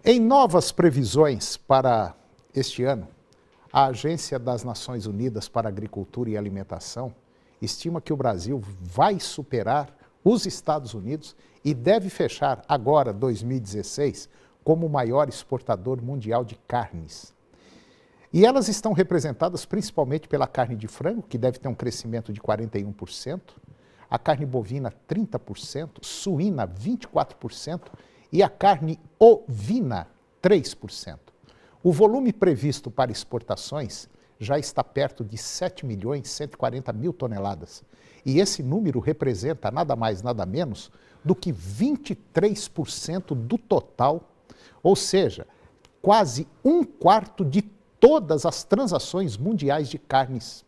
Em novas previsões para este ano, a Agência das Nações Unidas para a Agricultura e Alimentação estima que o Brasil vai superar os Estados Unidos e deve fechar agora, 2016, como o maior exportador mundial de carnes. E elas estão representadas principalmente pela carne de frango, que deve ter um crescimento de 41%, a carne bovina 30%, suína 24% e a carne ovina 3%. O volume previsto para exportações já está perto de 7.140.000 toneladas. E esse número representa nada mais, nada menos do que 23% do total, ou seja, quase um quarto de todas as transações mundiais de carnes.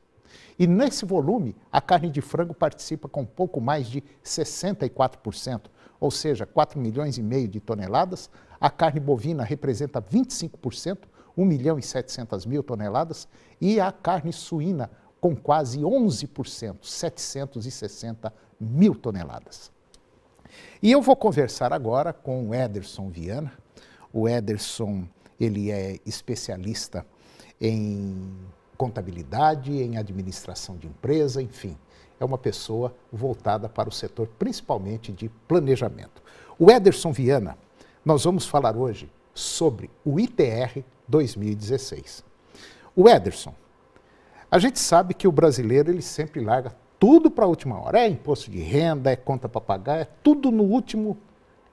E nesse volume, a carne de frango participa com pouco mais de 64%, ou seja, 4,5 milhões de toneladas. A carne bovina representa 25%, 1.700.000 toneladas, e a carne suína com quase 11%, 760.000 toneladas. E eu vou conversar agora com o Ederson Viana. O Ederson, ele é especialista em contabilidade, em administração de empresa, enfim, é uma pessoa voltada para o setor principalmente de planejamento. O Ederson Viana, nós vamos falar hoje sobre o ITR 2016. O Ederson, a gente sabe que o brasileiro ele sempre larga tudo para a última hora, é imposto de renda, é conta para pagar, é tudo no último,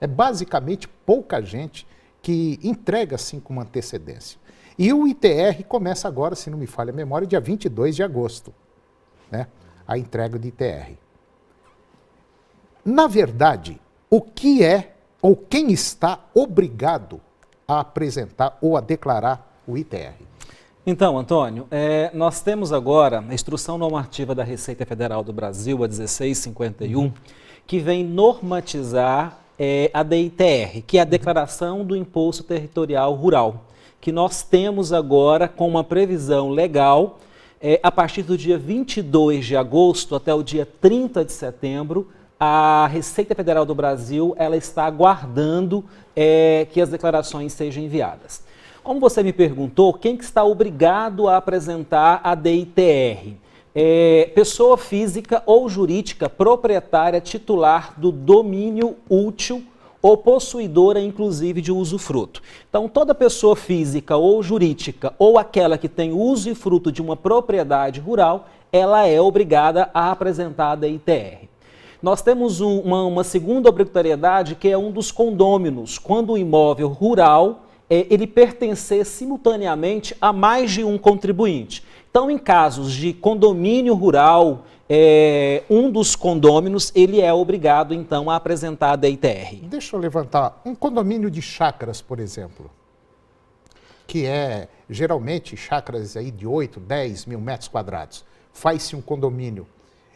é basicamente pouca gente que entrega assim com uma antecedência. E o ITR começa agora, se não me falha a memória, dia 22 de agosto, né? A entrega do ITR. Na verdade, o que é ou quem está obrigado a apresentar ou a declarar o ITR? Então, Antônio, nós temos agora a Instrução Normativa da Receita Federal do Brasil, a 1651, que vem normatizar a DITR, que é a Declaração do Imposto Territorial Rural, que nós temos agora com uma previsão legal, a partir do dia 22 de agosto até o dia 30 de setembro, a Receita Federal do Brasil ela está aguardando que as declarações sejam enviadas. Como você me perguntou, quem que está obrigado a apresentar a DITR? Pessoa física ou jurídica proprietária titular do domínio útil ou possuidora, inclusive, de usufruto. Então, toda pessoa física ou jurídica ou aquela que tem usufruto de uma propriedade rural, ela é obrigada a apresentar a DITR. Nós temos uma segunda obrigatoriedade, que é um dos condôminos, quando o imóvel rural ele pertencer simultaneamente a mais de um contribuinte. Então, em casos de condomínio rural, um dos condôminos, ele é obrigado, então, a apresentar a DITR. Deixa eu levantar. Um condomínio de chácaras, por exemplo, que é, geralmente, chácaras aí de 8, 10 mil metros quadrados, faz-se um condomínio.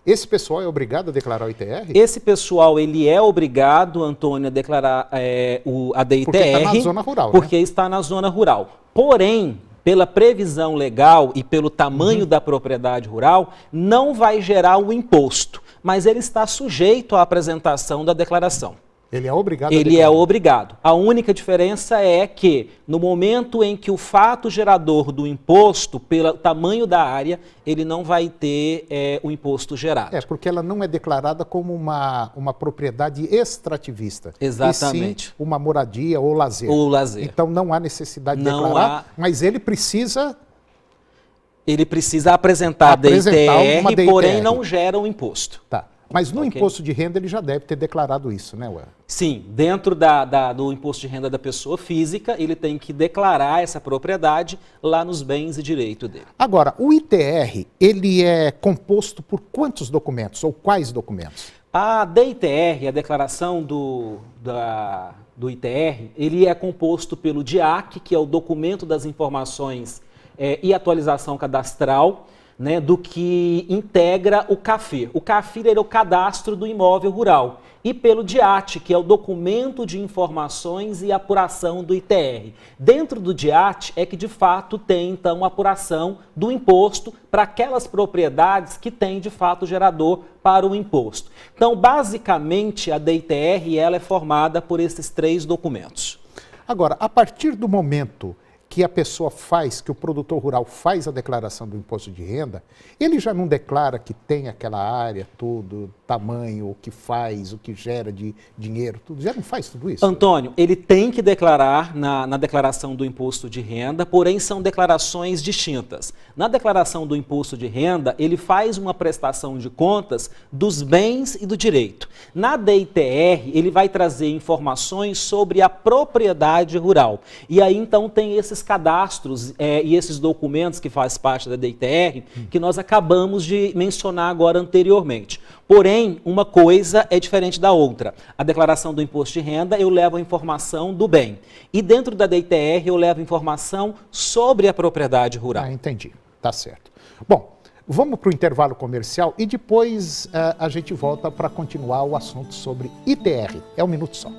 Esse pessoal é obrigado a declarar o ITR? Esse pessoal, ele é obrigado, Antônio, a declarar a DITR. Porque está na zona rural, porque né? está na zona rural. Porém, pela previsão legal e pelo tamanho da propriedade rural, não vai gerar o imposto, mas ele está sujeito à apresentação da declaração. Ele é obrigado a declarar? Ele é obrigado. A única diferença é que, no momento em que o fato gerador do imposto, pelo tamanho da área, ele não vai ter o imposto gerado. Porque ela não é declarada como uma propriedade extrativista. Exatamente. E sim uma moradia ou lazer. Ou lazer. Então não há necessidade de declarar, mas ele precisa... Ele precisa apresentar a DITR, porém não gera o imposto. Tá. Mas no imposto de renda ele já deve ter declarado isso, né, Ué? Sim, dentro do imposto de renda da pessoa física, ele tem que declarar essa propriedade lá nos bens e direito dele. Agora, o ITR, ele é composto por quantos documentos ou quais documentos? A DITR, a declaração do ITR, ele é composto pelo DIAC, que é o documento das informações e atualização cadastral, né, do que integra o CAFIR. O CAFIR é o cadastro do imóvel rural. E pelo DIAT, que é o documento de informações e apuração do ITR. Dentro do DIAT é que de fato tem então a apuração do imposto para aquelas propriedades que têm de fato gerador para o imposto. Então, basicamente, a DITR ela é formada por esses três documentos. Agora, a partir do momento que a pessoa faz, que o produtor rural faz a declaração do imposto de renda, ele já não declara que tem aquela área, tudo, tamanho, o que faz, o que gera de dinheiro, tudo, já não faz tudo isso? Antônio, ele tem que declarar na declaração do imposto de renda, porém são declarações distintas. Na declaração do imposto de renda, ele faz uma prestação de contas dos bens e do direito. Na DITR, ele vai trazer informações sobre a propriedade rural. E aí, então, tem esses cadastros e esses documentos que faz parte da DITR que nós acabamos de mencionar agora anteriormente. Porém, uma coisa é diferente da outra. A declaração do imposto de renda, eu levo a informação do bem. E dentro da DITR, eu levo informação sobre a propriedade rural. Ah, entendi. Tá certo. Bom, vamos para o intervalo comercial e depois a gente volta para continuar o assunto sobre ITR. É um minuto só.